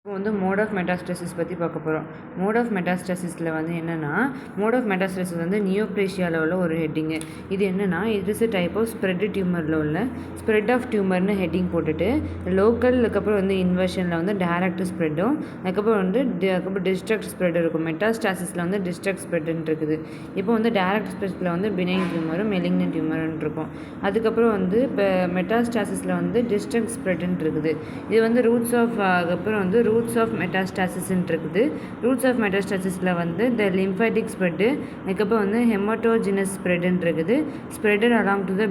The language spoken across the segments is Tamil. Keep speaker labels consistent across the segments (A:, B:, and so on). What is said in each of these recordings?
A: இப்போ வந்து மோட் ஆஃப் மெட்டாஸ்டசிஸ் பற்றி பார்க்க போகிறோம். மோட் ஆஃப் மெட்டாஸ்டசிஸில் வந்து என்னென்னா, மோட் ஆஃப் மெட்டாஸ்டசிஸ் வந்து நியோப்ளேஷியாவில் உள்ள ஒரு ஹெட்டிங்கு. இது என்னென்னா, it is type of spread டியூமரில் உள்ள ஸ்ப்ரெட் ஆஃப் டியூமர்னு ஹெட்டிங் போட்டுட்டு லோக்கல், அதுக்கப்புறம் வந்து இன்வர்ஷனில் வந்து டைரக்ட் ஸ்ப்ரெட்டும், அதுக்கப்புறம் வந்து டிஸ்ட்ரக்ட் ஸ்ப்ரெட் இருக்கும். மெட்டாஸ்டாசிஸில் வந்து டிஸ்ட்ரக்ட் ஸ்ப்ரெட்னு இருக்குது. இப்போ வந்து டைரக்ட் ஸ்ப்ரெட்டில் வந்து பினைன் டியூமரும் மெலிக்னன்ட் டியூமரும் இருக்கும். அதுக்கப்புறம் வந்து இப்போ மெட்டாஸ்டாசிஸில் வந்து டிஸ்ட்ரக்ட் ஸ்ப்ரெட்னு இருக்குது. இது வந்து ரூட்ஸ் ஆஃப் அதுக்கப்புறம் வந்து ரூட்ஸ் ஆஃப் மெட்டாஸ்டாசிஸ்ன்னு இருக்குது. ரூட்ஸ் ஆஃப் மெட்டாஸ்டாசிஸில் வந்து த லிம்ஃபேட்டிக் ஸ்ப்ரெட்டு, அதுக்கப்புறம் வந்து ஹெமட்டோஜினஸ் ஸ்ப்ரெட்டுன்னு இருக்குது. Spreaded along to the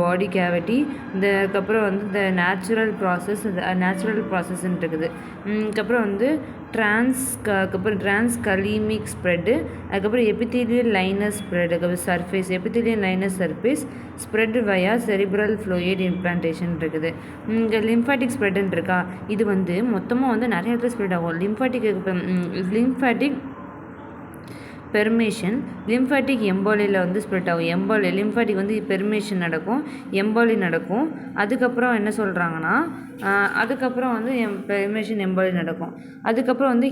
A: body cavity. அதுக்கப்புறம் வந்து த நேச்சுரல் ப்ராசஸ்ன்னு இருக்குது. அதுக்கப்புறம் வந்து அதுக்கப்புறம் டிரான்ஸ்கலீமிக் ஸ்ப்ரெட்டு, அதுக்கப்புறம் எபித்தீலியல் லைனஸ் ஸ்ப்ரெட், அதுக்கப்புறம் surface epithelial lines surface spread via cerebral fluid implantation இருக்குது. இங்கே லிம்ஃபாட்டிக் ஸ்ப்ரெட்டுன்னு இருக்கா, இது வந்து மொத்தமாக வந்து நிறைய இடத்துல ஸ்ப்ரெட் ஆகும். லிம்ஃபாட்டிக் பெர்மேஷன், லிம்ஃபாட்டிக் எம்போலியில் வந்து ஸ்ப்ரெட் ஆகும். லிம்ஃபாட்டிக் வந்து பெர்மேஷன் நடக்கும், எம்போலி நடக்கும். அதுக்கப்புறம் என்ன சொல்கிறாங்கன்னா, அதுக்கப்புறம் வந்து பெர்மேஷன் எம்போலி நடக்கும். அதுக்கப்புறம் வந்து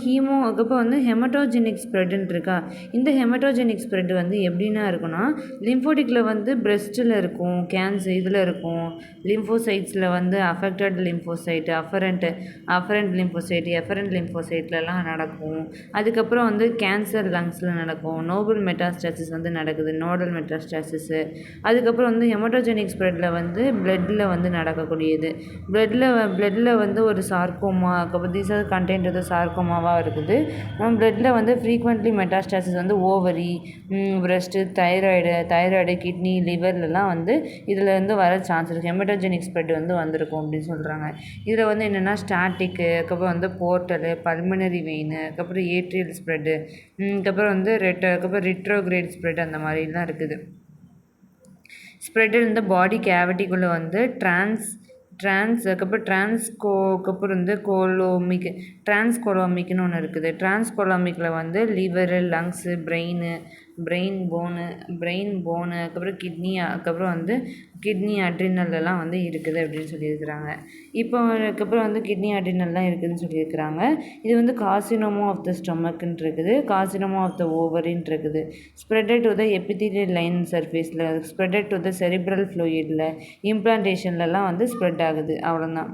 A: அதுக்கப்புறம் வந்து ஹெமட்டோஜெனிக் ஸ்ப்ரெட்டுன்னு இருக்கா. இந்த ஹெமட்டோஜெனிக் ஸ்ப்ரெட் வந்து எப்படின்னா இருக்குன்னா, லிம்ஃபோட்டிக்கில் வந்து பிரெஸ்ட்டில் இருக்கும், கேன்சர் இதில் இருக்கும், லிம்ஃபோசைட்ஸில் வந்து அஃபெக்டட் லிம்ஃபோசைட், அஃபரண்ட் லிம்ஃபோசைட்லலாம் நடக்கும். அதுக்கப்புறம் வந்து கேன்சர் லங்ஸில் நடக்கும். நோடல் மெட்டாஸ்டாசிஸ் வந்து நடக்குது, நோடல் மெட்டாஸ்டாசிஸு. அதுக்கப்புறம் வந்து ஹெமட்டோஜெனிக் ஸ்ப்ரெட்டில் வந்து பிளட்டில் வந்து நடக்கக்கூடியது. பிளட்டில் வந்து ஒரு சார்கோமா, அதுக்கப்புறம் தீஸ் ஆர் கண்டென்ட் வந்து சார்கோமாவாக இருக்குது. பிளட்டில் வந்து ஃப்ரீக்வெண்ட்லி மெட்டாஸ்டாசிஸ் வந்து ஓவரி, பிரெஸ்ட்டு, தைராய்டு, கிட்னி, லிவர்லலாம் வந்து இதில் வந்து வர சான்ஸ் இருக்குது. ஹெமட்டோஜெனிக் ஸ்ப்ரெட் வந்து வந்திருக்கும் அப்படின்னு சொல்கிறாங்க. இதில் வந்து என்னென்னா ஸ்டாட்டிக்கு, அதுக்கப்புறம் வந்து போர்ட்டலு, பல்மனரி வெயின், அதுக்கப்புறம் ஏட்ரியல் ஸ்ப்ரெட்டு, அதுக்கப்புறம் வந்து அதுக்கப்புறம் ரிட்ரோகிரேட் ஸ்ப்ரெட் அந்த மாதிரிலாம் இருக்குது. ஸ்ப்ரெட் இந்த பாடி கேவிட்டிக்குள்ளே வந்து அதுக்கப்புறம் அதுக்கப்புறம் வந்து டிரான்ஸ்கோலோமிக்னு ஒன்று இருக்குது. டிரான்ஸ்கோலோமிக்கில் வந்து லிவரு, லங்ஸு, பிரெயின் போனு, அதுக்கப்புறம் கிட்னி, அதுக்கப்புறம் வந்து கிட்னி அட்ரினல்லாம் வந்து இருக்குது அப்படின்னு சொல்லியிருக்கிறாங்க. இப்போ அதுக்கப்புறம் வந்து கிட்னி அட்ரினல்லாம் இருக்குதுன்னு சொல்லியிருக்கிறாங்க. இது வந்து கார்சினோமா ஆஃப் த ஸ்டொமக்குன்னு இருக்குது, கார்சினோமா ஆஃப் த ஓவரின்னு இருக்குது. Spreaded to the epithelial line சர்ஃபேஸில், ஸ்ப்ரெடட் டு த செரிப்ரல் ஃப்ளூயிடில், இம்ப்ளான்டேஷன்லலாம் வந்து ஸ்ப்ரெட் ஆகுது. அவ்வளோதான்.